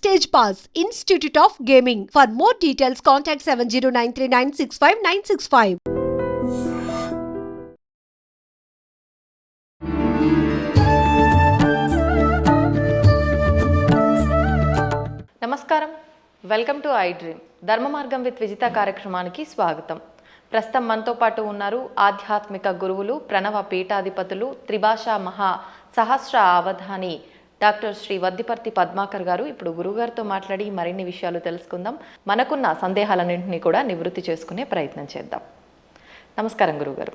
Stage Pass, Institute of Gaming. For more details, contact 7093965965965. నమస్కారం, welcome to I dream. ధర్మ మార్గం with Vijitha కార్యక్రమానికి స్వాగతం. ప్రస్తుతం మనతో పాటు ఉన్నారు ఆధ్యాత్మిక గురువులు, ప్రణవ పీఠాధిపతులు, త్రిభాషా మహా సహస్ర అవధాని డాక్టర్ శ్రీ వద్దిపర్తి పద్మాకర్ గారు. ఇప్పుడు గురువుగారితో మాట్లాడి మరిన్ని విషయాలు తెలుసుకుందాం. మనకున్న సందేహాలన్నింటినీ కూడా నివృత్తి చేసుకునే ప్రయత్నం చేద్దాం. నమస్కారం గురుగారు.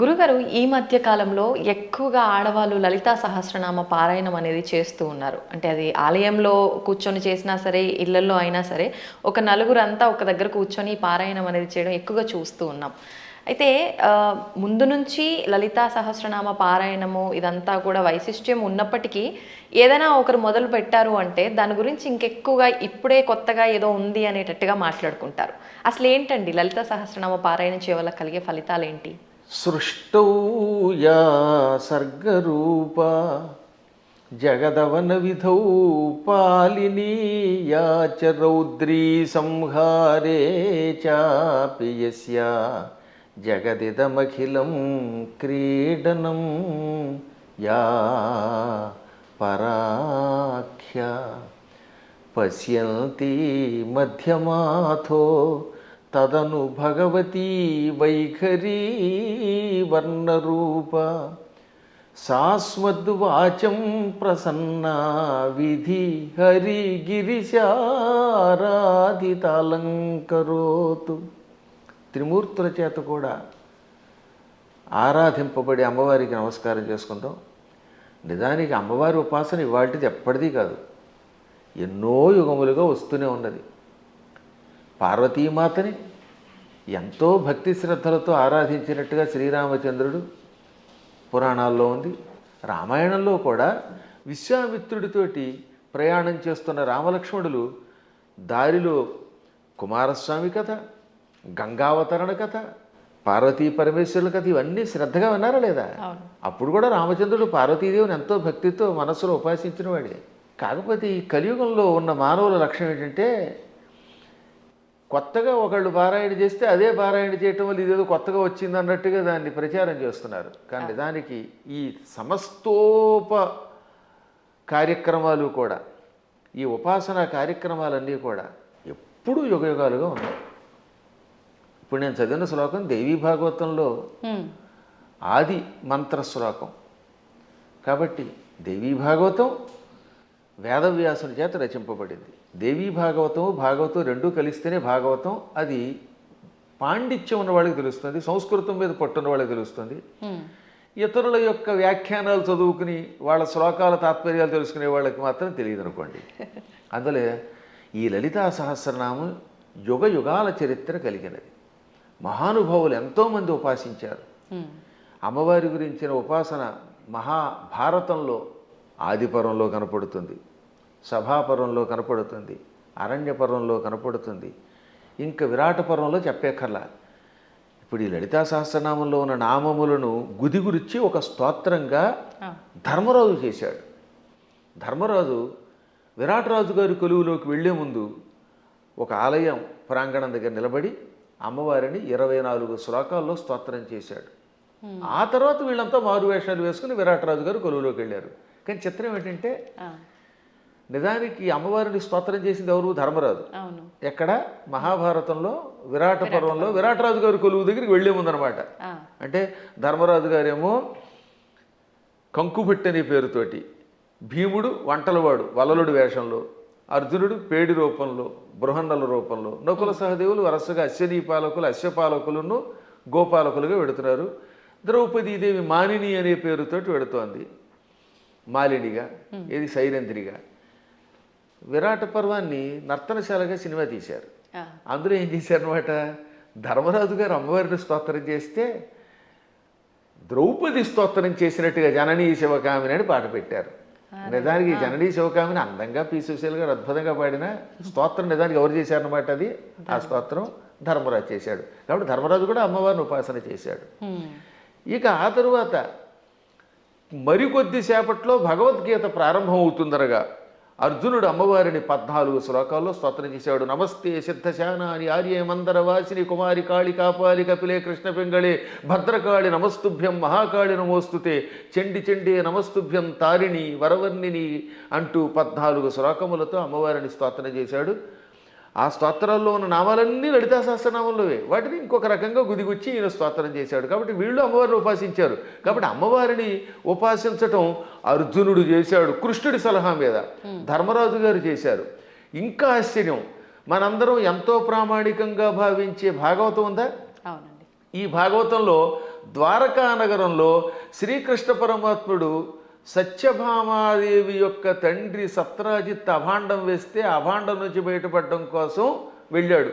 గురుగారు, ఈ మధ్య కాలంలో ఎక్కువగా ఆడవాళ్ళు లలితా సహస్రనామ పారాయణం అనేది చేస్తూ ఉన్నారు. అంటే అది ఆలయంలో కూర్చొని చేసినా సరే, ఇళ్లలో అయినా సరే, ఒక నలుగురు అంతా ఒక దగ్గర కూర్చొని పారాయణం అనేది చేయడం ఎక్కువగా చూస్తూ ఉన్నాం. అయితే ముందు నుంచి లలితా సహస్రనామ పారాయణము ఇదంతా కూడా వైశిష్ట్యం ఉన్నప్పటికీ ఏదైనా ఒకరు మొదలు పెట్టారు అంటే దాని గురించి ఇంకెక్కువగా ఇప్పుడే కొత్తగా ఏదో ఉంది అనేటట్టుగా మాట్లాడుకుంటారు. అసలు ఏంటండి లలితా సహస్రనామ పారాయణం చేయవల్ల కలిగే ఫలితాలు ఏంటి? సృష్టౌ యా సర్గరూప జగదవన విధౌ పాలినీ యా చ రౌద్రీ సంహారే చాపి యస్యా జగదిదమఖిలం క్రీడనం యా పరాఖ్య పశ్యంతి మధ్యమాథో తదను భగవతీ వైఖరీ వర్ణరూప సాస్మద్వాచం ప్రసన్నా విధి హరిగిరిశారాధితాలంకరోతు. త్రిమూర్తుల చేత కూడా ఆరాధింపబడి అమ్మవారికి నమస్కారం చేసుకుందాం. నిజానికి అమ్మవారి ఉపాసన ఇవాళది ఎప్పటిదీ కాదు, ఎన్నో యుగములుగా వస్తూనే ఉన్నది. పార్వతీమాతని ఎంతో భక్తి శ్రద్ధలతో ఆరాధించినట్టుగా శ్రీరామచంద్రుడు పురాణాల్లో ఉంది. రామాయణంలో కూడా విశ్వామిత్రుడితోటి ప్రయాణం చేస్తున్న రామలక్ష్మణులు దారిలో కుమారస్వామి కథ, గంగావతరణ కథ, పార్వతీ పరమేశ్వరుల కథ ఇవన్నీ శ్రద్ధగా విన్నారా లేదా? అప్పుడు కూడా రామచంద్రుడు పార్వతీదేవిని ఎంతో భక్తితో మనస్సులో ఉపాసించిన వాడే. కాకపోతే ఈ కలియుగంలో ఉన్న మానవుల లక్ష్యం ఏంటంటే కొత్తగా ఒకళ్ళు పారాయణ చేస్తే అదే పారాయణ చేయటం వల్ల ఇదేదో కొత్తగా వచ్చింది అన్నట్టుగా దాన్ని ప్రచారం చేస్తున్నారు. కానీ దానికి ఈ సమస్తోప కార్యక్రమాలు కూడా, ఈ ఉపాసనా కార్యక్రమాలన్నీ కూడా ఎప్పుడూ యుగయుగాలుగా ఉన్నాయి. ఇప్పుడు నేను చదివిన శ్లోకం దేవీ భాగవతంలో ఆది మంత్ర శ్లోకం కాబట్టి దేవీ భాగవతం వేదవ్యాసుని చేత రచింపబడింది. దేవీ భాగవతం భాగవతం రెండూ కలిస్తేనే భాగవతం. అది పాండిత్యం ఉన్న వాళ్ళకి తెలుస్తుంది, సంస్కృతం మీద పట్టున్న వాళ్ళకి తెలుస్తుంది. ఇతరుల యొక్క వ్యాఖ్యానాలు చదువుకుని వాళ్ళ శ్లోకాల తాత్పర్యాలు తెలుసుకునే వాళ్ళకి మాత్రం తెలియదు అనుకోండి. అందులో ఈ లలితా సహస్రనామం యుగ యుగాల చరిత్ర కలిగినది. మహానుభావులు ఎంతోమంది ఉపాసించారు. అమ్మవారి గురించిన ఉపాసన మహాభారతంలో ఆదిపర్వంలో కనపడుతుంది, సభాపర్వంలో కనపడుతుంది, అరణ్యపర్వంలో కనపడుతుంది, ఇంకా విరాట పర్వంలో చెప్పేకర్లా. ఇప్పుడు ఈ లలితా సహస్రనామంలో ఉన్న నామములను గుదిగురిచ్చి ఒక స్తోత్రంగా ధర్మరాజు చేశాడు. ధర్మరాజు విరాటరాజు గారి కొలువులోకి వెళ్లే ముందు ఒక ఆలయం ప్రాంగణం దగ్గర నిలబడి అమ్మవారిని 24 శ్లోకాల్లో స్తోత్రం చేశాడు. ఆ తర్వాత వీళ్ళంతా మారువేషాలు వేసుకుని విరాటరాజు గారు కొలువులోకి వెళ్ళారు. కానీ చిత్రం ఏంటంటే నిజానికి అమ్మవారిని స్తోత్రం చేసింది ఎవరు? ధర్మరాజు. ఎక్కడ? మహాభారతంలో విరాట పర్వంలో విరాటరాజు గారి కొలువు దగ్గరికి వెళ్లే ముందనమాట. అంటే ధర్మరాజు గారేమో కంకుభట్టి అనే పేరుతోటి, భీముడు వంటలవాడు వలలుడి వేషంలో, అర్జునుడు పేడి రూపంలో, బృహన్నల రూపంలో, నకుల సహదేవులు వరుసగా అశ్వనీ పాలకులు, అశ్వపాలకులను గోపాలకులుగా వెడుతున్నారు. ద్రౌపదీదేవి మానిని అనే పేరుతోటి వెడుతోంది, మాలినిగా, ఇది సైరంధ్రిగా. విరాట పర్వాన్ని నర్తనశాలగా సినిమా తీశారు. అందులో ఏం చేశారనమాట, ధర్మరాజు గారు అమ్మవారిని స్తోత్రం చేస్తే ద్రౌపది స్తోత్రం చేసినట్టుగా జననీ శివకామిని అని పాట పెట్టారు. నిజానికి జననీ శివకామిని అందంగా పీసుశీల్ గారు అద్భుతంగా పాడిన స్తోత్రం నిజానికి ఎవరు చేశారనమాట, అది ఆ స్తోత్రం ధర్మరాజు చేశాడు. కాబట్టి ధర్మరాజు కూడా అమ్మవారిని ఉపాసన చేశాడు. ఇక ఆ తరువాత మరికొద్ది సేపట్లో భగవద్గీత ప్రారంభం అవుతుందనగా అర్జునుడు అమ్మవారిని 14 శ్లోకాల్లో స్తోత్రం చేశాడు. నమస్తే సిద్ధశానాని ఆర్యే మందరవాసిని కుమారి కాళి కాపాలి కపిలే కృష్ణ పింగళే భద్రకాళి నమస్తుభ్యం మహాకాళి నమోస్తుతే చండి చండే నమస్తుభ్యం తారిణి వరవర్ణిని అంటూ 14 శ్లోకములతో అమ్మవారిని స్తోత్రం చేశాడు. ఆ స్తోత్రాల్లో ఉన్న నామాలన్నీ లలితా సహస్రనామంలోవే. వాటిని ఇంకొక రకంగా గుదిగుచ్చి ఈయన స్తోత్రం చేశాడు. కాబట్టి వీళ్ళు అమ్మవారిని ఉపాసించారు. కాబట్టి అమ్మవారిని ఉపాసించటం అర్జునుడు చేశాడు కృష్ణుడి సలహా మీద, ధర్మరాజు గారు చేశారు. ఇంకా ఆశ్చర్యం, మనందరం ఎంతో ప్రామాణికంగా భావించే భాగవతం ఉందా? అవునండి. ఈ భాగవతంలో ద్వారకా నగరంలో శ్రీకృష్ణ పరమాత్ముడు సత్యభామాదేవి యొక్క తండ్రి సత్రాజిత్ అభాండం వేస్తే అభాండం నుంచి బయటపడడం కోసం వెళ్ళాడు.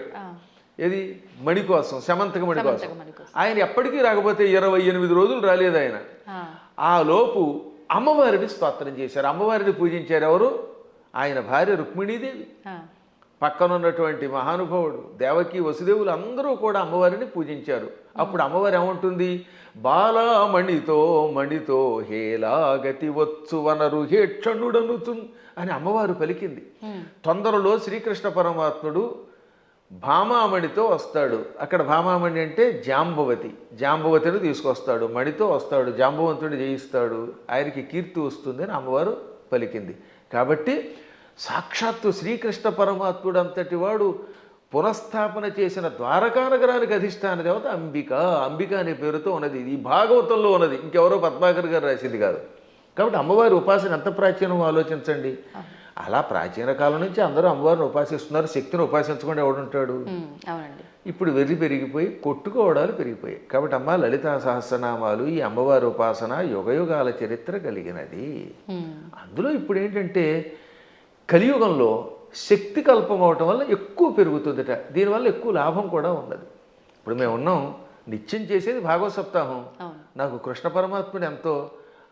ఏది? మణి కోసం, శమంతక మణి కోసం. ఆయన ఎప్పటికీ రాకపోతే 28 రోజులు రాలేదు ఆయన. ఆ లోపు అమ్మవారిని స్తోత్రం చేశారు, అమ్మవారిని పూజించారు. ఎవరు? ఆయన భార్య రుక్మిణీదేవి, పక్కనున్నటువంటి మహానుభావుడు దేవకి వసుదేవులు అందరూ కూడా అమ్మవారిని పూజించారు. అప్పుడు అమ్మవారు ఏమంటుంది? బాలామణితో మణితో హేలాగతి వచ్చు వనరు హేక్షణుడనుచు అని అమ్మవారు పలికింది. తొందరలో శ్రీకృష్ణ పరమాత్ముడు భామామణితో వస్తాడు. అక్కడ భామామణి అంటే జాంబవతి, జాంబవతిని తీసుకొస్తాడు, మణితో వస్తాడు, జాంబవంతుడిని జయిస్తాడు, ఆయనకి కీర్తి వస్తుంది అని అమ్మవారు పలికింది. కాబట్టి సాక్షాత్తు శ్రీకృష్ణ పరమాత్ముడు అంతటి వాడు పునఃస్థాపన చేసిన ద్వారకా నగరానికి అధిష్టాన దేవత అంబిక. అంబిక అనే పేరుతో ఉన్నది. ఈ భాగవతంలో ఉన్నది, ఇంకెవరో పద్మాకర్ గారు రాసింది కాదు. కాబట్టి అమ్మవారి ఉపాసన ఎంత ప్రాచీనమో ఆలోచించండి. అలా ప్రాచీన కాలం నుంచి అందరూ అమ్మవారిని ఉపాసిస్తున్నారు. శక్తిని ఉపాసించకుండా ఎవడుంటాడు? ఇప్పుడు వెర్రి పెరిగిపోయి కొట్టుకోవడాలు పెరిగిపోయాయి. కాబట్టి అమ్మ లలితా సహస్రనామాలు, ఈ అమ్మవారి ఉపాసన యుగయుగాల చరిత్ర కలిగినది. అందులో ఇప్పుడు ఏంటంటే కలియుగంలో శక్తి కల్పం అవటం వల్ల ఎక్కువ పెరుగుతుందట. దీనివల్ల ఎక్కువ లాభం కూడా ఉన్నది. ఇప్పుడు మేము ఉన్నాం, నిత్యం చేసేది భాగవత సప్తాహం. నాకు కృష్ణ పరమాత్ముడు ఎంతో,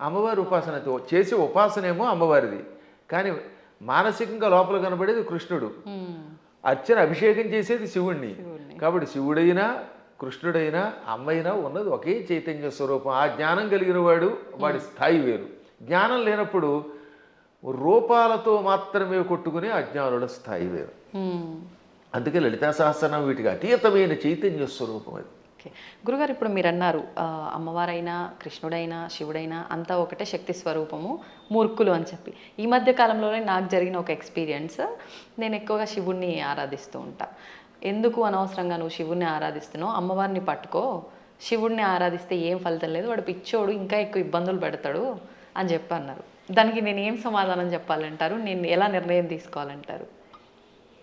అమ్మవారి ఉపాసనతో చేసే ఉపాసనేమో అమ్మవారిది, కానీ మానసికంగా లోపల కనబడేది కృష్ణుడు. అర్చన అభిషేకం చేసేది శివుణ్ణి. కాబట్టి శివుడైనా కృష్ణుడైనా అమ్మైనా ఉన్నది ఒకే చైతన్య స్వరూపం. ఆ జ్ఞానం కలిగిన వాడు, వాడి స్థాయి వేరు. జ్ఞానం లేనప్పుడు రూపాలతో మాత్రమే కొట్టుకునే అజ్ఞానుల స్థాయి వేరు. అందుకే లలితా సహస్రనామం వీటికి అతీతమైన చైతన్య స్వరూపం అది. ఓకే గురుగారు, ఇప్పుడు మీరు అన్నారు అమ్మవారైనా కృష్ణుడైనా శివుడైనా అంతా ఒకటే శక్తి స్వరూపము, మూర్ఖులు అని చెప్పి. ఈ మధ్య కాలంలోనే నాకు జరిగిన ఒక ఎక్స్పీరియన్స్, నేను ఎక్కువగా శివుణ్ణి ఆరాధిస్తూ ఉంటా. ఎందుకు అనవసరంగా నువ్వు శివుణ్ణి ఆరాధిస్తున్నావు, అమ్మవారిని పట్టుకో, శివుణ్ణి ఆరాధిస్తే ఏం ఫలితం లేదు, వాడు పిచ్చోడు, ఇంకా ఎక్కువ ఇబ్బందులు పెడతాడు అని చెప్పి అన్నారు. దానికి నేను ఏం సమాధానం చెప్పాలంటారు? నేను ఎలా నిర్ణయం తీసుకోవాలంటారు?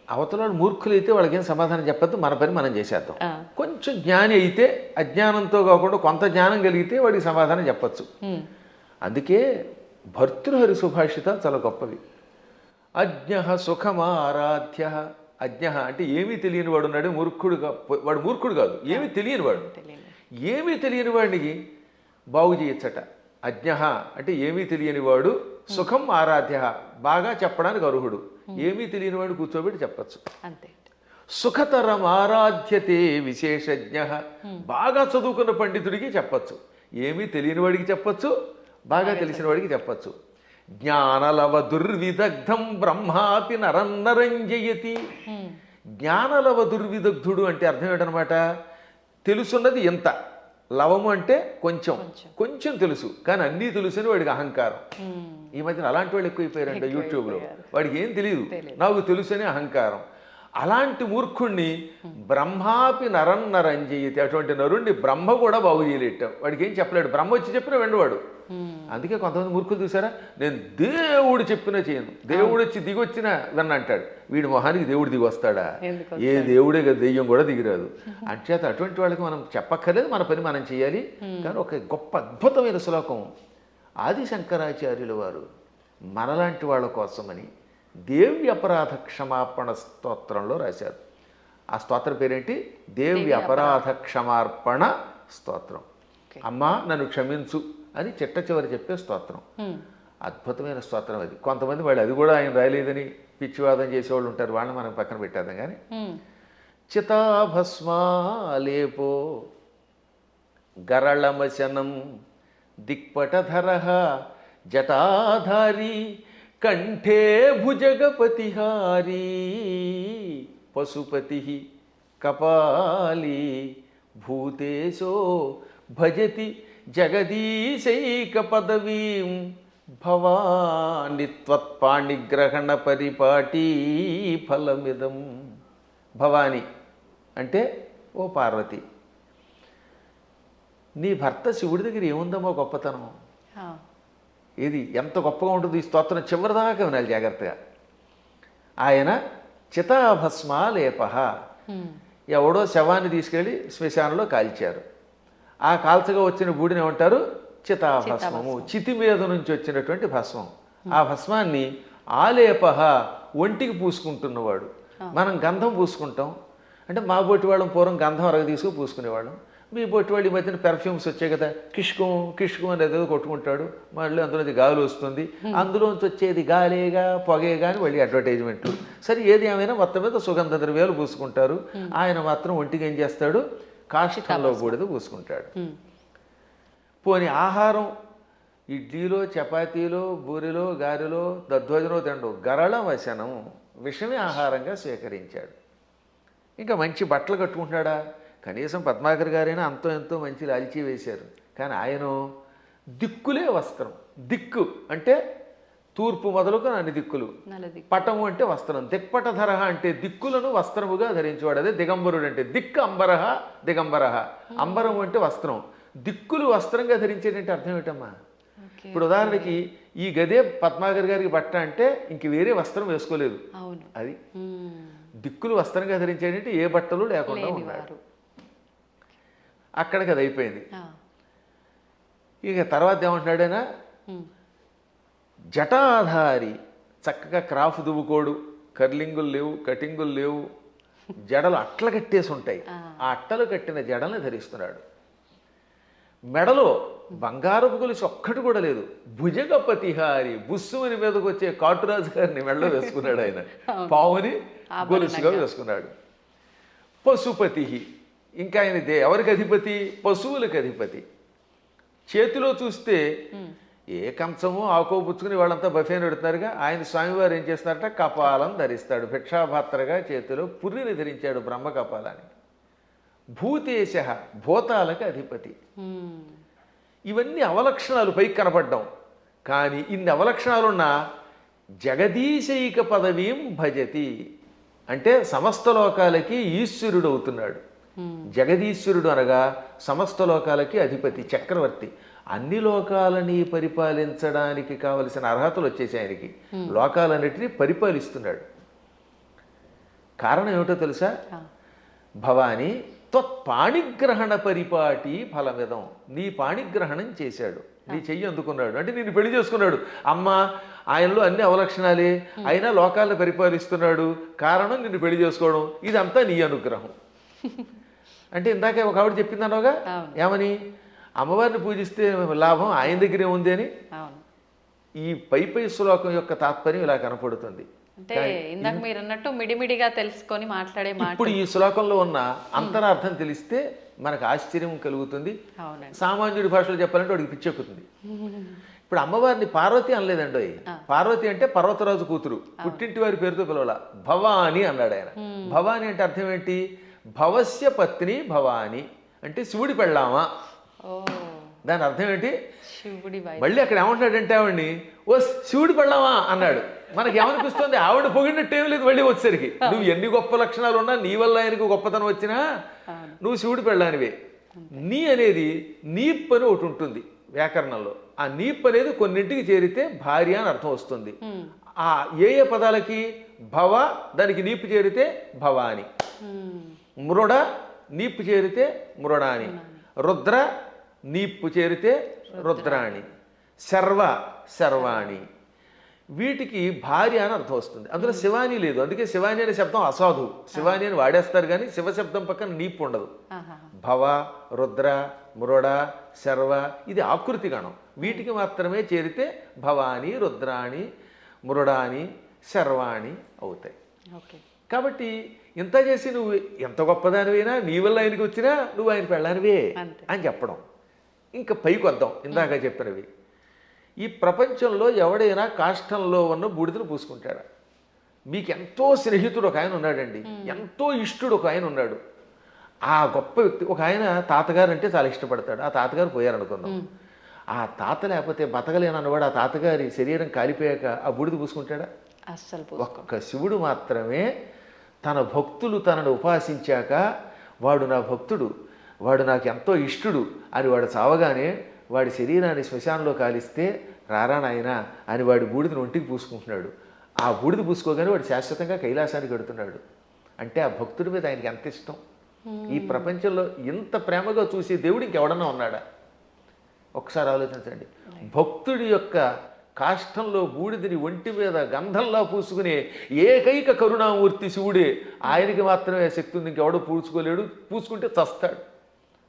అవతల మూర్ఖులు అయితే వాళ్ళకి ఏం సమాధానం చెప్పద్దు, మన పని మనం చేసేద్దాం. కొంచెం జ్ఞాని అయితే అజ్ఞానంతో కాకుండా కొంత జ్ఞానం కలిగితే వాడికి సమాధానం చెప్పచ్చు. అందుకే భర్తృహరి సుభాషిత చాలా గొప్పవి. అజ్ఞ సుఖమారాధ్య. అజ్ఞ అంటే ఏమీ తెలియని వాడు ఉన్నాడు, మూర్ఖుడుగా. వాడు మూర్ఖుడు కాదు, ఏమీ తెలియని వాడు. ఏమీ తెలియని వాడికి బాగు చేయొచ్చట. అజ్ఞ అంటే ఏమీ తెలియని వాడు, సుఖం ఆరాధ్య బాగా చెప్పడానికి అర్హుడు. ఏమీ తెలియని వాడు కూర్చోబెట్టి చెప్పచ్చు. అంతే. సుఖతరం ఆరాధ్యతే విశేషజ్ఞ. బాగా చదువుకున్న పండితుడికి చెప్పచ్చు, ఏమీ తెలియని వాడికి చెప్పచ్చు, బాగా తెలిసిన వాడికి చెప్పచ్చు. జ్ఞానలవ దుర్విదగ్ధం బ్రహ్మాపి నరన్నరంజయతి. జ్ఞానలవ దుర్విదగ్ధుడు అంటే అర్థం ఏంటనమాట? తెలుసున్నది ఎంత, లవము అంటే కొంచెం, కొంచెం తెలుసు కానీ అన్నీ తెలుసని వాడికి అహంకారం. ఈ మధ్యన అలాంటి వాళ్ళు ఎక్కువైపోయారంట యూట్యూబ్లో. వాడికి ఏం తెలియదు, నాకు తెలుసని అహంకారం. అలాంటి మూర్ఖుణ్ణి బ్రహ్మాపి నరన్నరంజయతి. అటువంటి నరుణ్ణి బ్రహ్మ కూడా బాగు చేయలేట. వాడికి ఏం చెప్పలేడు, బ్రహ్మ వచ్చి చెప్పినా వెండవాడు. అందుకే కొంతమంది మూర్ఖులు చూసారా, నేను దేవుడు చెప్పినా చేయను, దేవుడు వచ్చి దిగొచ్చినా విన్న అంటాడు. వీడి మొహానికి దేవుడు దిగి వస్తాడా? ఏ దేవుడే కదా, దెయ్యం కూడా దిగిరాదు. అంచేత అటువంటి వాళ్ళకి మనం చెప్పక్కర్లేదు, మన పని మనం చేయాలి. కానీ ఒక గొప్ప అద్భుతమైన శ్లోకం ఆది శంకరాచార్యుల వారు మనలాంటి వాళ్ళ కోసమని దేవి అపరాధ క్షమాపణ స్తోత్రంలో రాశారు. ఆ స్తోత్రం పేరేంటి? దేవి అపరాధ క్షమార్పణ స్తోత్రం. అమ్మా నన్ను క్షమించు అని చిట్ట చివరి చెప్పే స్తోత్రం. అద్భుతమైన స్తోత్రం అది. కొంతమంది వాళ్ళు అది కూడా ఆయన రాయలేదని పిచ్చివాదం చేసేవాళ్ళు ఉంటారు, వాళ్ళని మనం పక్కన పెట్టేద్దాం. కానీ చితాభస్మాలేపో గరళమశనం దిక్పటధర జటాధారి కంఠే భుజగపతిహారీ పశుపతి కపాలీ భూతేశో భజతి జగదీశైక పదవీం భవాని త్వత్పాణిగ్రహణ పరిపాటీ ఫలమిదం. భవాని అంటే ఓ పార్వతి, నీ భర్త శివుడి దగ్గర ఏముందమ్మో గొప్పతనం. ఇది ఎంత గొప్పగా ఉంటుంది ఈ స్తోత్రం చివరిదాకా వినాలి జాగ్రత్తగా. ఆయన చితాభస్మాలేప, ఎవడో శవాన్ని తీసుకెళ్ళి శ్మశానంలో కాల్చారు. ఆ కాల్చగా వచ్చిన బూడిని ఏమంటారు? చితాభస్మము. చితి మీద నుంచి వచ్చినటువంటి భస్మం. ఆ భస్మాన్ని ఆలేప, ఒంటికి పూసుకుంటున్నవాడు. మనం గంధం పూసుకుంటాం అంటే మా బొట్టి వాళ్ళం పూర్వం గంధం అరగ తీసుకుని పూసుకునేవాళ్ళం. మీ బొట్టి వాళ్ళు ఈ మధ్యన పెర్ఫ్యూమ్స్ వచ్చాయి కదా, కిష్కం కిష్కం అనేది ఏదో కొట్టుకుంటాడు, మళ్ళీ అందులోంచి గాలి వస్తుంది, అందులోంచి వచ్చేది గాలేగా పొగేగా అని మళ్ళీ అడ్వర్టైజ్మెంట్లు. సరే ఏది ఏమైనా మొత్తం మీద సుగంధ ద్రవ్యాలు పూసుకుంటారు. ఆయన మాత్రం ఒంటికి ఏం చేస్తాడు? కాష్టంలో బూడిద పూసుకుంటాడు. పోని ఆహారం ఇడ్లీలో చపాతీలో బూరిలో గారెలో దధ్వజనో తిండు గరళ వశనం, విషమే ఆహారంగా స్వీకరించాడు. ఇంకా మంచి బట్టలు కట్టుకుంటున్నాడా? కనీసం పద్మాకర్ గారైనా అంతో ఎంతో మంచి లాల్చీ వేశారు. కానీ ఆయన దిక్కులే వస్త్రం. దిక్కు అంటే తూర్పు మొదలుకు అన్ని దిక్కులు. పటము అంటే వస్త్రం. దిక్పటధర అంటే దిక్కులను వస్త్రముగా ధరించేవాడు. అదే దిగంబరుడు అంటే. దిక్కు అంబరహ దిగంబరహ. అంబరం అంటే వస్త్రం. దిక్కులు వస్త్రంగా ధరించేటంటే అర్థం ఏమిటమ్మా? ఇప్పుడు ఉదాహరణకి ఈ గదే పద్మాకర్ గారికి బట్ట అంటే ఇంక వేరే వస్త్రం వేసుకోలేదు. అది దిక్కులు వస్త్రంగా ధరించేటంటే ఏ బట్టలు లేకుండా ఉన్నాడు. అక్కడికి అది అయిపోయింది. ఇక తర్వాత ఏమంటున్నాడైనా? జటాధారి, చక్కగా క్రాఫ్ దువ్వుకోడు, కర్లింగులు లేవు, కటింగులు లేవు, జడలు అట్ల కట్టేసి ఉంటాయి. ఆ అట్టలు కట్టిన జడల్ని ధరిస్తున్నాడు. మెడలో బంగారపు గొలుసు ఒక్కటి కూడా లేదు. భుజగపతిహారి, బుస్సుమని మీదకి వచ్చే కాటురాజు గారిని మెడలో వేసుకున్నాడు ఆయన. పావుని గొలుసుగా వేసుకున్నాడు. పశుపతి, ఇంకా ఆయన ఎవరికి అధిపతి? పశువులకు అధిపతి. చేతిలో చూస్తే ఏ కంచమో ఆకో పుచ్చుకుని వాళ్ళంతా బఫేని పెడుతున్నారుగా. ఆయన స్వామివారు ఏం చేస్తారట? కపాలం ధరిస్తాడు. భిక్షాపాత్రగా చేతిలో పుర్రిని ధరించాడు, బ్రహ్మ కపాలాన్ని. భూతేశ, భూతాలకు అధిపతి. ఇవన్నీ అవలక్షణాలు పైకి కనపడ్డం. కానీ ఇన్ని అవలక్షణాలున్నా జగదీశైక పదవీం భజతి అంటే సమస్త లోకాలకి ఈశ్వరుడు అవుతున్నాడు. జగదీశ్వరుడు అనగా సమస్త లోకాలకి అధిపతి, చక్రవర్తి. అన్ని లోకాలని పరిపాలించడానికి కావలసిన అర్హతలు వచ్చేసి ఆయనకి. లోకాలన్నిటినీ పరిపాలిస్తున్నాడు. కారణం ఏమిటో తెలుసా? భవాని త్వత్పాణిగ్రహణ పరిపాటి ఫలమిదం. నీ పాణిగ్రహణం చేశాడు, నీ చెయ్యి అందుకున్నాడు అంటే నిన్ను పెళ్లి చేసుకున్నాడు. అమ్మ ఆయనలో అన్ని అవలక్షణాలే, అయినా లోకాలను పరిపాలిస్తున్నాడు. కారణం నిన్ను పెళ్లి చేసుకోవడం. ఇదంతా నీ అనుగ్రహం. అంటే ఇందాకే ఒక ఆవిడ చెప్పిందనగా ఏమని? అమ్మవారిని పూజిస్తే లాభం ఆయన దగ్గరే ఉంది అని. ఈ పై శ్లోకం యొక్క తాత్పర్యం ఇలా కనపడుతుంది. అంటే ఇందాక మీరు అన్నట్టు మిడిమిడిగా తెలుసుకొని మాట్లాడే మాట. ఇప్పుడు ఈ శ్లోకంలో ఉన్న అంతరార్థం తెలిస్తే మనకు ఆశ్చర్యం కలుగుతుంది. సామాన్యుడి భాషలో చెప్పాలంటే వాడికి పిచ్చెక్కుతుంది. ఇప్పుడు అమ్మవారిని పార్వతి అనలేదండి. పార్వతి అంటే పర్వతరాజు కూతురు, పుట్టింటి వారి పేరుతో పిలవాల. భవాని అన్నాడు ఆయన. భవాని అంటే అర్థం ఏంటి? భవస్య పత్ని భవాని అంటే శివుడి పెళ్ళామా. దాని అర్థం ఏంటి? మళ్ళీ అక్కడ ఏమంటాడంటే ఆవిడ్ని ఓ శివుడి పెళ్ళామా అన్నాడు. మనకి ఏమనిపిస్తుంది? ఆవిడ పొగిడినట్టు ఏం లేదు. మళ్ళీ వచ్చేసరికి నువ్వు ఎన్ని గొప్ప లక్షణాలు ఉన్నా, నీ వల్ల ఆయనకు గొప్పతనం వచ్చినా నువ్వు శివుడి పెళ్ళానివే. నీ అనేది నీప్ అని ఒకటి ఉంటుంది వ్యాకరణంలో. ఆ నీప్ అనేది కొన్నింటికి చేరితే భార్య అని అర్థం వస్తుంది. ఆ ఏ ఏ పదాలకి? భవ దానికి నీపు చేరితే భవాని, మృడ నీపు చేరితే మృడాని, రుద్ర నీపు చేరితే రుద్రాణి, శర్వ శర్వాణి. వీటికి భార్య అని అర్థం వస్తుంది. అందులో శివాని లేదు. అందుకే శివాని అనే శబ్దం అసాధు. శివాని అని వాడేస్తారు కానీ శివ శబ్దం పక్కన నీపు ఉండదు. భవ, రుద్ర, మృడ, శర్వ ఇది ఆకృతి గణం. వీటికి మాత్రమే చేరితే భవాని, రుద్రాణి, మృడాని, శర్వాణి అవుతాయి. కాబట్టి ఇంత చేసి నువ్వు ఎంత గొప్పదానివైనా, నీ వల్ల ఆయనకి వచ్చినా నువ్వు ఆయన పెళ్ళానివే అని చెప్పడం. ఇంకా పైకి వద్దాం. ఇందాక చెప్పినవి ఈ ప్రపంచంలో ఎవడైనా కాష్టంలో ఉన్న బూడిదను పూసుకుంటాడా? మీకు ఎంతో స్నేహితుడు ఒక ఆయన ఉన్నాడండి, ఎంతో ఇష్టుడు ఒక ఆయన ఉన్నాడు. ఆ గొప్ప వ్యక్తి ఒక ఆయన తాతగారు అంటే చాలా ఇష్టపడతాడు. ఆ తాతగారు పోయారనుకుందాం. ఆ తాత లేకపోతే బతకలేనన్నవాడు ఆ తాతగారి శరీరం కాలిపోయాక ఆ బూడిద పూసుకుంటాడా? అస్సలు ఒక్క శివుడు మాత్రమే తన భక్తులు తనను ఉపాసించాక వాడు నా భక్తుడు, వాడు నాకు ఎంతో ఇష్టుడు అని వాడు చావగానే వాడి శరీరాన్ని శ్మశానంలో కాలిస్తే రారా నాయనా అని వాడి బూడిదని ఒంటికి పూసుకుంటున్నాడు. ఆ బూడిద పూసుకోగానే వాడు శాశ్వతంగా కైలాసానికి వెడుతున్నాడు. అంటే ఆ భక్తుడి మీద ఆయనకి ఎంత ఇష్టం. ఈ ప్రపంచంలో ఇంత ప్రేమగా చూసే దేవుడు ఇంకెవడన్నా ఉన్నాడా? ఒకసారి ఆలోచించండి. భక్తుడి యొక్క కాష్టంలో బూడిదని ఒంటి మీద గంధంలా పూసుకునే ఏకైక కరుణామూర్తి శివుడే. ఆయనకి మాత్రమే శక్తి ఉంది, ఇంకెవడో పూసుకోలేడు. పూసుకుంటే చస్తాడు,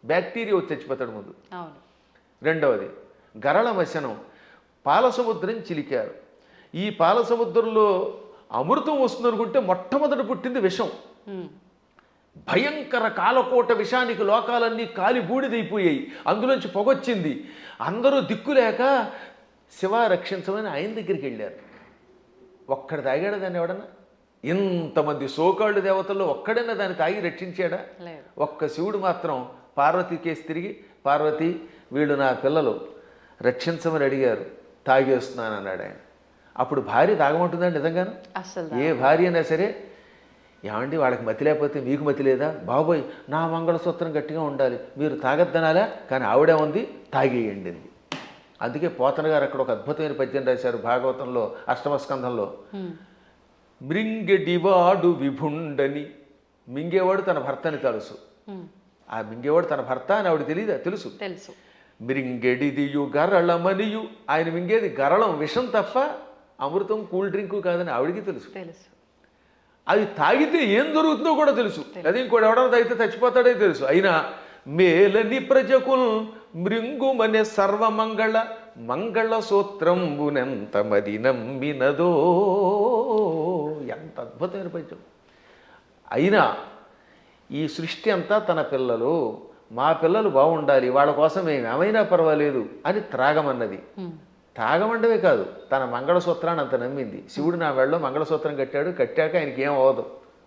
బ్యాక్టీరియా వచ్చి చచ్చిపోతాడు ముందు. రెండవది గరళ మశనం. పాలసముద్రం చిలికారు. ఈ పాలసముద్రంలో అమృతం వస్తుంది అనుకుంటే మొట్టమొదటి పుట్టింది విషం. భయంకర కాలకోట విషానికి లోకాలన్నీ కాలి బూడిదైపోయాయి. అందులోంచి పొగొచ్చింది. అందరూ దిక్కులేక శివ రక్షించమని ఆయన దగ్గరికి వెళ్ళారు. ఒక్కడు తాగాడా దాన్ని ఎవడన్నా? ఇంతమంది సోకాళ్ళు దేవతల్లో ఒక్కడైనా దాన్ని తాగి రక్షించాడా? ఒక్క శివుడు మాత్రం పార్వతి కేసు తిరిగి, పార్వతి వీళ్ళు నా పిల్లలు రక్షించమని అడిగారు, తాగేస్తున్నాను అన్నాడు ఆయన. అప్పుడు భార్య తాగమంటుందండి నిజంగాను? ఏ భార్య అయినా సరే, ఏమండి వాళ్ళకి మతి లేకపోతే మీకు మతి లేదా? బాబోయ్ నా మంగళసూత్రం గట్టిగా ఉండాలి, మీరు తాగద్దనాలా, కానీ ఆవిడే ఉంది తాగేయండి. అందుకే పోతన గారు అక్కడ ఒక అద్భుతమైన పద్యం రాశారు భాగవతంలో అష్టమస్కంధంలో. మృంగెడివాడు విభుండని. మింగేవాడు తన భర్తని తెలుసు. ఆ మింగేవాడు తన భర్త అని ఆవిడ తెలియదా? తెలుసు. మృంగెడిదియు గరళమనియు. ఆయన మింగేది గరళం, విషం తప్ప అమృతం కూల్ డ్రింకు కాదని ఆవిడికి తెలుసు. అది తాగితే ఏం జరుగుతుందో కూడా తెలుసు. అది ఇంకోటి ఎవడో తాగితే చచ్చిపోతాడే తెలుసు. అయినా మేలని ప్రజకుల్ మృంగుమనే సర్వమంగళ మంగళ సూత్రంబునెంత మది నమ్మినదో. ఎంత అద్భుతమైన పద్యం. అయినా ఈ సృష్టి అంతా తన పిల్లలు, మా పిల్లలు బాగుండాలి, వాళ్ళ కోసం మేము ఏమైనా పర్వాలేదు అని త్రాగమన్నది. తాగమండవే కాదు, తన మంగళసూత్రాన్ని అంత నమ్మింది. శివుడు నా మెడలో మంగళసూత్రం కట్టాడు, కట్టాక ఆయనకి ఏం అవ్వదు.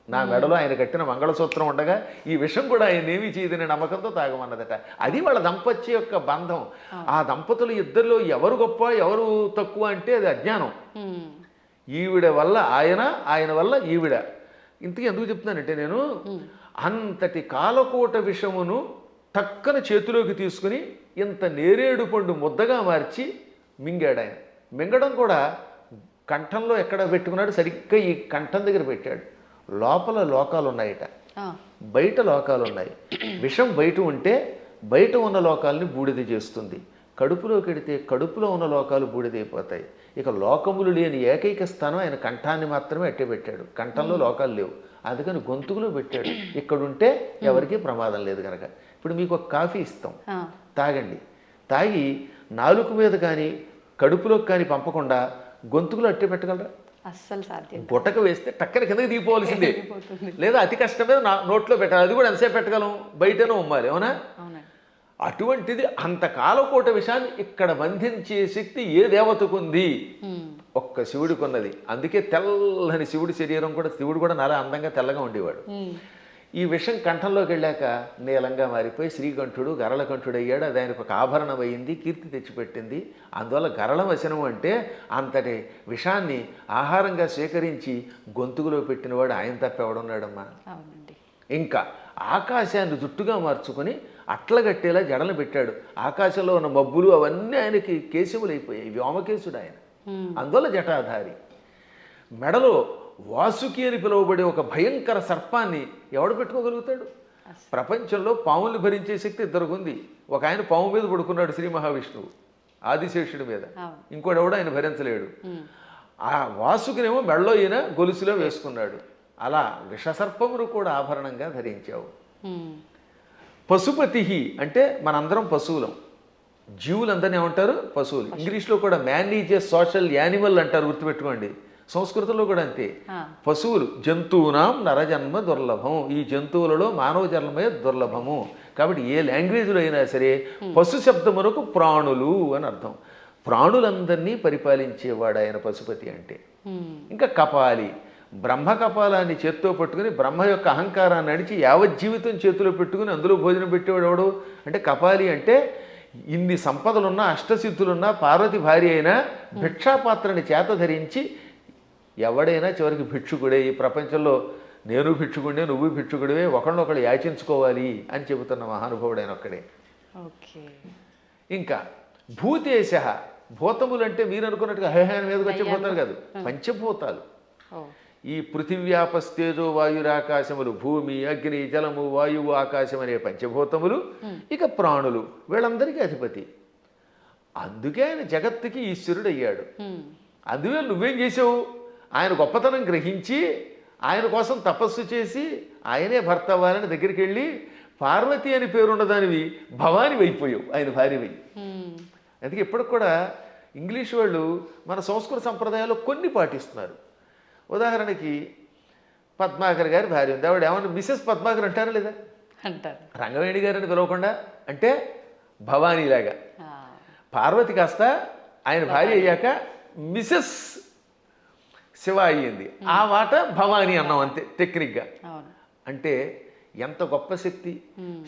నా మెడలో ఆయన కట్టిన మంగళసూత్రం ఉండగా ఈ విషయం కూడా ఆయన ఏమీ చేయదనే నమ్మకంతో తాగమన్నదట. అది వాళ్ళ దంపత్య యొక్క బంధం. ఆ దంపతులు ఇద్దరిలో ఎవరు గొప్ప ఎవరు తక్కువ అంటే అది అజ్ఞానం. ఈవిడ వల్ల ఆయన, ఆయన వల్ల ఈవిడ. ఇంతకీ ఎందుకు చెప్తున్నానంటే నేను, అంతటి కాలకోట విషమును టక్కన చేతిలోకి తీసుకుని ఇంత నేరేడు పండు ముద్దగా మార్చి మింగాడు ఆయన. మింగడం కూడా కంఠంలో ఎక్కడ పెట్టుకున్నాడు, సరిగ్గా ఈ కంఠం దగ్గర పెట్టాడు. లోపల లోకాలు ఉన్నాయట, బయట లోకాలు ఉన్నాయి. విషం బయట ఉంటే బయట ఉన్న లోకాలని బూడిద చేస్తుంది. కడుపులోకి వెడితే కడుపులో ఉన్న లోకాలు బూడిదైపోతాయి. ఇక లోకములు లేని ఏకైక స్థానం ఆయన కంఠాన్ని మాత్రమే అట్టే పెట్టాడు. కంఠంలో లోకాలు లేవు, అందుకని గొంతుకులో పెట్టాడు. ఇక్కడుంటే ఎవరికీ ప్రమాదం లేదు కనుక. ఇప్పుడు మీకు ఒక కాఫీ ఇస్తాం, తాగండి. తాగి నాలుక మీద కానీ కడుపులోకి కానీ పంపకుండా గొంతుకులో అట్టే పెట్టగలరా? అస్సలు సాధ్యం. గుట్టక వేస్తే టక్కన కిందకి దిగిపోవాల్సిందే, లేదా అతి కష్టమే నోట్లో పెట్టాలి. అది కూడా ఎంతసేపు పెట్టగలం, బయటనే ఉమ్మాలి, అవునా? అటువంటిది అంత కాలకోట విషయాన్ని ఇక్కడ బంధించే శక్తి ఏ దేవతకు ఉంది? ఒక్క శివుడికి ఉన్నది. అందుకే తెల్లని శివుడి శరీరం కూడా, శివుడు కూడా నాలా అందంగా తెల్లగా ఉండేవాడు. ఈ విషం కంఠంలోకి వెళ్ళాక నీలంగా మారిపోయి శ్రీకంఠుడు గరళకంఠుడు అయ్యాడు. అది ఆయనకు ఒక ఆభరణం అయింది, కీర్తి తెచ్చిపెట్టింది. అందువల్ల గరళ వచనం అంటే అంతటి విషాన్ని ఆహారంగా స్వీకరించి గొంతుకులో పెట్టినవాడు ఆయన తప్ప ఎవడున్నాడమ్మా? ఇంకా ఆకాశాన్ని జుట్టుగా మార్చుకొని అట్లగట్టేలా జడలు పెట్టాడు. ఆకాశంలో ఉన్న మబ్బులు అవన్నీ ఆయనకి కేశములైపోయాయి. వ్యోమకేశుడు ఆయన, అందువల్ల జటాధారి. మెడలో వాసుకి అని పిలువబడే ఒక భయంకర సర్పాన్ని ఎవడు పెట్టుకోగలుగుతాడు? ప్రపంచంలో పాముల్ని భరించే శక్తి ఇద్దరికి ఉంది. ఒక ఆయన పాము మీద పడుకున్నాడు, శ్రీ మహావిష్ణువు ఆదిశేషుడి మీద. ఇంకోటి ఎవడు ఆయన భరించలేడు. ఆ వాసుకినేమో మెడలో ఈయన గొలుసులో వేసుకున్నాడు. అలా విషసర్పమును కూడా ఆభరణంగా ధరించావు. పశుపతి అంటే మనందరం పశువులం. జీవులందరినీ ఏమంటారు? పశువులు. ఇంగ్లీష్లో కూడా man is a social animal అంటారు, గుర్తుపెట్టుకోండి. సంస్కృతంలో కూడా అంతే. పశువులు జంతువునాం నరజన్మ దుర్లభం. ఈ జంతువులలో మానవ జన్మే దుర్లభము. కాబట్టి ఏ లాంగ్వేజ్లో అయినా సరే పశు శబ్దమునకు ప్రాణులు అని అర్థం. ప్రాణులందరినీ పరిపాలించేవాడు ఆయన పశుపతి అంటే. ఇంకా కపాలి, బ్రహ్మ కపాలాన్ని చేత్తో పట్టుకుని బ్రహ్మ యొక్క అహంకారాన్ని అడిచి యావజ్జీవితం చేతిలో పెట్టుకుని అందులో భోజనం పెట్టేవాడు ఎవడు అంటే కపాలి. అంటే ఇన్ని సంపదలున్నా అష్టసిద్ధులున్నా పార్వతి భార్య అయినా భిక్షాపాత్రని చేత ధరించి ఎవడైనా చివరికి భిక్షుకుడే. ఈ ప్రపంచంలో నేను భిక్షుకుడే, నువ్వు భిక్షుకుడివే, ఒకళ్ళొకళ్ళు యాచించుకోవాలి అని చెబుతున్న మహానుభావుడైన ఒక్కడే. ఓకే. ఇంకా భూతేశ, భూతములు అంటే మీరు అనుకున్నట్టుగా హైహాన్ మీదకి వచ్చే భూతాలు కాదు, పంచభూతాలు. ఈ పృథివ్యాపస్తేజో వాయురాకాశములు, భూమి, అగ్ని, జలము, వాయువు, ఆకాశం అనే పంచభూతములు. ఇక ప్రాణులు, వీళ్ళందరికీ అధిపతి. అందుకే ఆయన జగత్తుకి ఈశ్వరుడు అయ్యాడు. అందువల్ల నువ్వేం చేసావు? ఆయన గొప్పతనం గ్రహించి ఆయన కోసం తపస్సు చేసి ఆయనే భర్త అవ్వాలని దగ్గరికి వెళ్ళి పార్వతి అని పేరున్నదానివి భవాని అయిపోయావు, ఆయన భార్యవై. అందుకే ఇప్పటికి కూడా ఇంగ్లీష్ వాళ్ళు మన సంస్కృత సంప్రదాయాల్లో కొన్ని పాటిస్తున్నారు. ఉదాహరణకి పద్మాకర్ గారి భార్య ఉంది, ఆవిడ ఏమన్నా మిసెస్ పద్మాకర్ అంటారా లేదా? అంటారు. రంగవేణి గారిని పిలవకుండా అంటే భవానీలాగా. పార్వతి కాస్త ఆయన భార్య అయ్యాక మిసెస్ శివ అయ్యింది, ఆ మాట భవానీ అన్నాం అంతే టెక్నిక్గా. అంటే ఎంత గొప్ప శక్తి!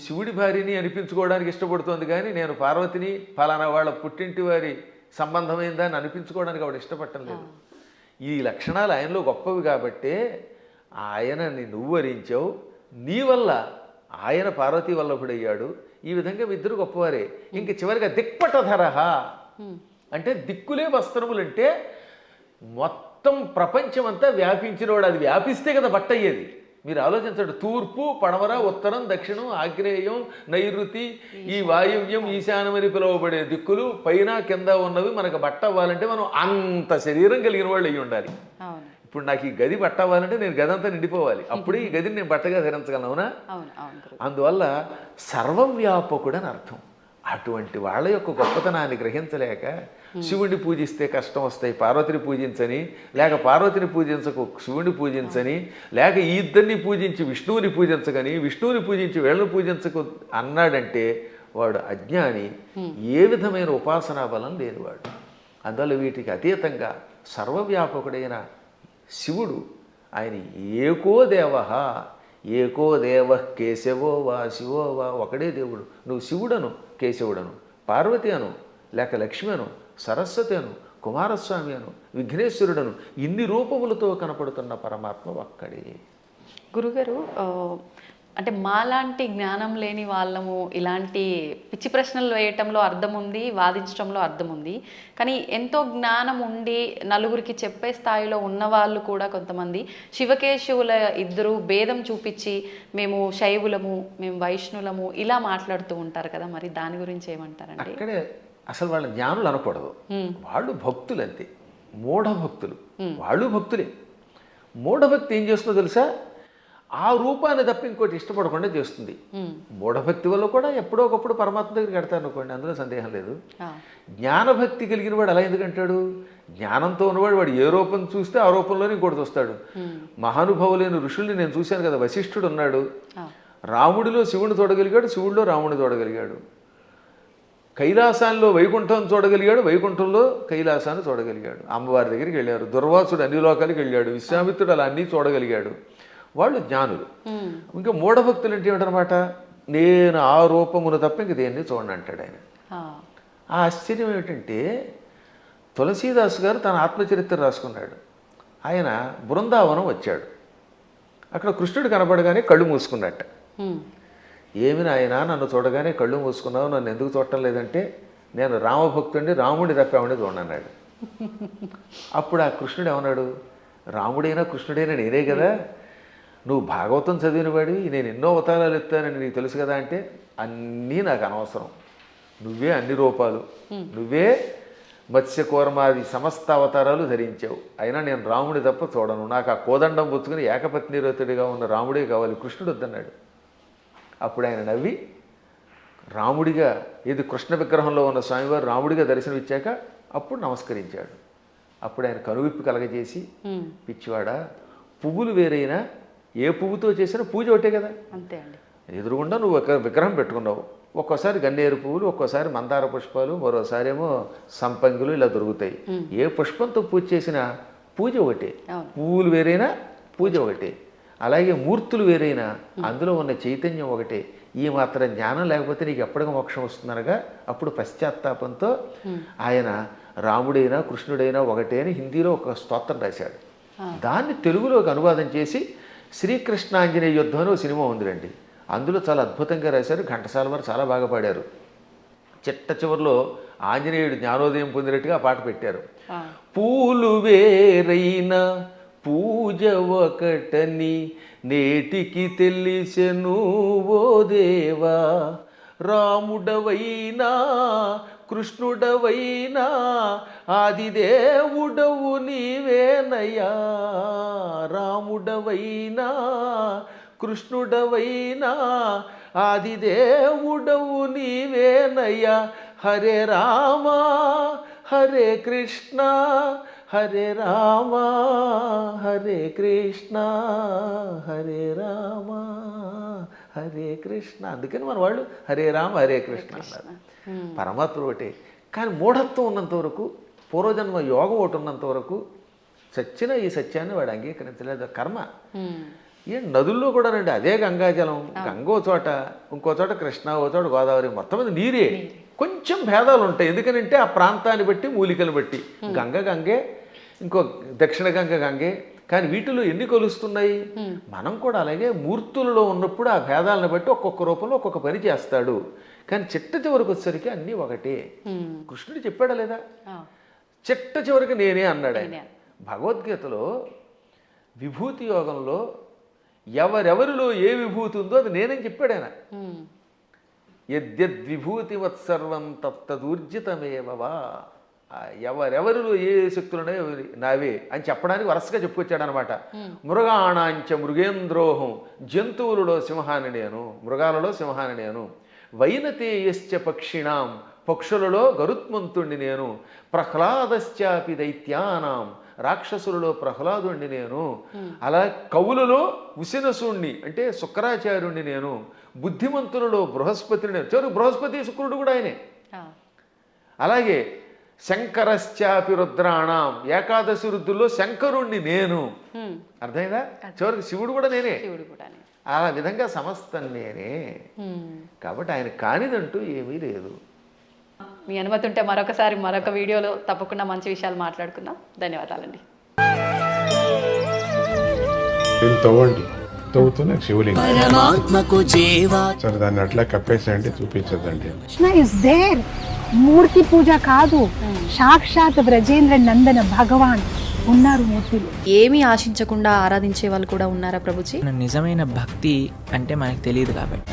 శివుడి భార్యని అనిపించుకోవడానికి ఇష్టపడుతోంది కానీ నేను పార్వతిని ఫలానా వాళ్ళ పుట్టింటి వారి సంబంధమైందా అని అనిపించుకోవడానికి ఆవిడ ఇష్టపడటం లేదు. ఈ లక్షణాలు ఆయనలో గొప్పవి కాబట్టే ఆయనని నువ్వు వరించావు, నీ వల్ల ఆయన పార్వతీ వల్లభుడయ్యాడు. ఈ విధంగా మీ ఇద్దరు గొప్పవారే. ఇంక చివరిగా దిక్పటధరహ అంటే దిక్కులే వస్త్రములంటే మొత్తం ప్రపంచం అంతా వ్యాపించినవాడు. అది వ్యాపిస్తే కదా బట్ట అయ్యేది. మీరు ఆలోచించండి, తూర్పు, పడమర, ఉత్తరం, దక్షిణం, ఆగ్నేయం, నైరుతి, ఈ వాయువ్యం, ఈశాన్యం అని పిలువబడే దిక్కులు పైన కింద ఉన్నవి మనకు బట్ట అవ్వాలంటే మనం అంత శరీరం కలిగిన వాళ్ళు అయ్యి ఉండాలి. ఇప్పుడు నాకు ఈ గది బట్ట అవ్వాలంటే నేను గది అంతా నిండిపోవాలి, అప్పుడే ఈ గదిని నేను బట్టగా ధరించగలను. అవునా? అందువల్ల సర్వవ్యాపకుడు అని అర్థం. అటువంటి వాళ్ళ యొక్క గొప్పతనాన్ని గ్రహించలేక శివుడిని పూజిస్తే కష్టం వస్తాయి, పార్వతిని పూజించని, లేక పార్వతిని పూజించకు శివుడిని పూజించని, లేక ఈ ఇద్దరిని పూజించి విష్ణువుని పూజించగని, విష్ణువుని పూజించి వీళ్ళని పూజించకు అన్నాడంటే వాడు అజ్ఞాని, ఏ విధమైన ఉపాసనా బలం లేనివాడు. అందువల్ల వీటికి అతీతంగా సర్వవ్యాపకుడైన శివుడు ఆయన ఏకో దేవ, ఏకో దేవ కేశవో వా శివో వా, ఒకడే దేవుడు. నువ్వు శివుడను, కేశవుడను, పార్వతి అను, లేక లక్ష్మి అను, సరస్వతి అను, కుమారస్వామి అను, విఘ్నేశ్వరుడను, ఇన్ని రూపములతో కనపడుతున్న పరమాత్మ ఒక్కడే. గురుగారు, అంటే మాలాంటి జ్ఞానం లేని వాళ్ళము ఇలాంటి పిచ్చి ప్రశ్నలు వేయటంలో అర్థం ఉంది, వాదించడంలో అర్థం ఉంది. కానీ ఎంతో జ్ఞానం ఉండి నలుగురికి చెప్పే స్థాయిలో ఉన్నవాళ్ళు కూడా కొంతమంది శివకేశవుల ఇద్దరు భేదం చూపించి మేము శైవులము, మేము వైష్ణులము ఇలా మాట్లాడుతూ ఉంటారు కదా, మరి దాని గురించి ఏమంటారండి? అక్కడే అసలు వాళ్ళ జ్ఞానులు అనకూడదు, వాళ్ళు భక్తులు అంతే, మూఢభక్తులు. వాళ్ళు భక్తులే. మూఢభక్తి ఏం చేస్తుందో తెలుసా? ఆ రూపాన్ని తప్ప ఇంకోటి ఇష్టపడకుండా చేస్తుంది. మూఢభక్తి వల్ల కూడా ఎప్పుడో ఒకప్పుడు పరమాత్మ దగ్గరికి వెడతారు అనుకోండి, అందులో సందేహం లేదు. జ్ఞానభక్తి కలిగిన వాడు అలా ఎందుకంటాడు? జ్ఞానంతో ఉన్నవాడు వాడు ఏ రూపం చూస్తే ఆ రూపంలోనే ఇంకోటి చూస్తాడు. మహానుభావులైన ఋషుల్ని నేను చూశాను కదా, వశిష్ఠుడు ఉన్నాడు, రాముడిలో శివుని చూడగలిగాడు, శివుడిలో రాముడిని చూడగలిగాడు. కైలాసాల్లో వైకుంఠం చూడగలిగాడు, వైకుంఠంలో కైలాసాన్ని చూడగలిగాడు. అమ్మవారి దగ్గరికి వెళ్ళారు. దుర్వాసుడు అన్ని లోకాలకి వెళ్ళాడు. విశ్వామిత్రుడు అలా అన్నీ చూడగలిగాడు. వాళ్ళు జ్ఞానులు. ఇంకా మూఢభక్తులు అంటే ఏమిటనమాట? నేను ఆ రూపమును తప్ప ఇంక దేన్ని చూడండి అంటాడు ఆయన. ఆ ఆశ్చర్యం ఏమిటంటే తులసీదాసు గారు తన ఆత్మచరిత్ర రాసుకున్నాడు. ఆయన బృందావనం వచ్చాడు. అక్కడ కృష్ణుడు కనపడగానే కళ్ళు మూసుకున్నట్ట. ఏమి నాయనా నన్ను చూడగానే కళ్ళు మూసుకున్నావు, నన్ను ఎందుకు చూడటం లేదంటే నేను రామభక్తుడిని, రాముడి తప్పామని చూడన్నాడు. అప్పుడు ఆ కృష్ణుడు ఏమన్నాడు? రాముడైనా కృష్ణుడైనా నేనే కదా, నువ్వు భాగవతం చదివిన వాడివి, నేను ఎన్నో అవతారాలు ఎత్తానని నీకు తెలుసు కదా అంటే అన్నీ నాకు అనవసరం, నువ్వే అన్ని రూపాలు, నువ్వే మత్స్య కూర్మాది సమస్త అవతారాలు ధరించావు, అయినా నేను రాముడి తప్ప చూడను, నాకు ఆ కోదండం పుచ్చుకుని ఏకపత్నిరోతుడిగా ఉన్న రాముడే కావాలి, కృష్ణుడు వద్దన్నాడు. అప్పుడు ఆయన నవ్వి రాముడిగా, ఇది కృష్ణ విగ్రహంలో ఉన్న స్వామివారు రాముడిగా దర్శనమిచ్చాక అప్పుడు నమస్కరించాడు. అప్పుడు ఆయన కనువిప్పు కలగజేసి, పిచ్చివాడా, పువ్వులు వేరైనా ఏ పువ్వుతో చేసినా పూజ ఒకటే కదా, అంతే అండి. ఎదురుగుండా నువ్వు ఒక విగ్రహం పెట్టుకున్నావు, ఒక్కోసారి గన్నేరు పువ్వులు, ఒక్కోసారి మందార పుష్పాలు, మరోసారి ఏమో సంపంగులు ఇలా దొరుకుతాయి. ఏ పుష్పంతో పూజ చేసినా పూజ ఒకటే, పువ్వులు వేరైనా పూజ ఒకటే. అలాగే మూర్తులు వేరైనా అందులో ఉన్న చైతన్యం ఒకటే. ఈ మాత్రం జ్ఞానం లేకపోతే నీకు ఎప్పటికీ మోక్షం వస్తుందనగా అప్పుడు పశ్చాత్తాపంతో ఆయన రాముడైనా కృష్ణుడైనా ఒకటే అని హిందీలో ఒక స్తోత్రం రాశాడు. దాన్ని తెలుగులోకి అనువాదం చేసి శ్రీకృష్ణాంజనేయ యుద్ధం అని ఒక సినిమా ఉందిరండి. అందులో చాలా అద్భుతంగా రాశారు. ఘంటసాల వారు చాలా బాగా పాడారు. చిట్ట చివరిలో ఆంజనేయుడు జ్ఞానోదయం పొందినట్టుగా ఆ పాట పెట్టారు. పూలు వేరైనా పూజ ఒకటని నేటికి తెలిసెను ఓ దేవా, రాముడవైనా కృష్ణుడవైనా ఆదిదేవుడవు నీవేనయ్యా, రాముడవైనా కృష్ణుడవైనా ఆదిదేవుడవు నీవేనయ్యా, హరే రామ హరే కృష్ణ హరే రామ హరే కృష్ణ హరే రామ హరే కృష్ణ. అందుకని మన వాళ్ళు హరే రామ హరే కృష్ణ అన్నారు. పరమాత్మ ఒకటే. కానీ మూఢత్వం ఉన్నంత వరకు, పూర్వజన్మ యోగం ఒకటి ఉన్నంత వరకు చచ్చిన ఈ సత్యాన్ని వాడు అంగీకరించలేదు. కర్మ. ఏం నదుల్లో కూడానండి అదే గంగాజలం, గంగో చోట ఇంకో చోట కృష్ణ, ఓ చోట గోదావరి, మొత్తం మీద నీరే. కొంచెం భేదాలు ఉంటాయి, ఎందుకనంటే ఆ ప్రాంతాన్ని బట్టి మూలికలు బట్టి. గంగ గంగే, ఇంకో దక్షిణ గంగ గంగే. కానీ వీటిలో ఎన్ని కొలుస్తున్నాయి? మనం కూడా అలాగే మూర్తులలో ఉన్నప్పుడు ఆ భేదాలను బట్టి ఒక్కొక్క రూపంలో ఒక్కొక్క పని చేస్తాడు. కానీ చిట్ట చివరికి వచ్చేసరికి అన్నీ ఒకటే. కృష్ణుడు చెప్పాడా లేదా? చిట్ట చివరికి నేనే అన్నాడు ఆయన. భగవద్గీతలో విభూతి యోగంలో ఎవరెవరిలో ఏ విభూతి ఉందో అది నేనని చెప్పాడు ఆయన. యద్యద్విభూతివత్సర్వం తత్తదూర్జితమేవవా, ఎవరెవరిలో ఏ శక్తులున్నాయో నావే అని చెప్పడానికి వరుసగా చెప్పుకొచ్చాడు అనమాట. మృగాణాంచ మృగేంద్రోహం, జంతువులలో సింహాన్ని నేను, మృగాలలో సింహాన్ని నేను. వైనతేయశ్చ పక్షిణాం, పక్షులలో గరుత్మంతుణ్ణి నేను. ప్రహ్లాదశ్చాపి దైత్యానాం, రాక్షసులలో ప్రహ్లాదుణ్ణి నేను. అలా కవులలో ఉసినసుణ్ణి అంటే శుక్రాచార్యుణ్ణి నేను. బుద్ధిమంతులలో బృహస్పతిని నేను. చివరికి బృహస్పతి శుక్రుడు కూడా ఆయనే. అలాగే శంకరశ్చాపి రుద్రాణం, ఏకాదశి రుద్రుల్లో శంకరుణ్ణి నేను. అర్థమైందా? చివరికి శివుడు కూడా నేనే. ఆ విధంగా సమస్తం నేనే. కాబట్టి ఆయన కానిదంటూ ఏమీ లేదు. మీ అనుమతి ఉంటే మరొకసారి మరొక వీడియోలో తప్పకుండా మంచి విషయాలు మాట్లాడుకుందాం. ధన్యవాదాలండి. తవ్వుతూనే శివలింగం సరే దాన్ని అట్లా కప్పేసేయండి, చూపించదండి. Krishna is there. మూర్తి పూజ కాదు, సాక్షాత్ బ్రజేంద్ర నందన భగవాన్ ఉన్నారు మూర్తిలో. ఏమీ ఆశించకుండా ఆరాధించే వాళ్ళు కూడా ఉన్నారా ప్రభుజీ? నిజమైన భక్తి అంటే మనకు తెలియదు కాబట్టి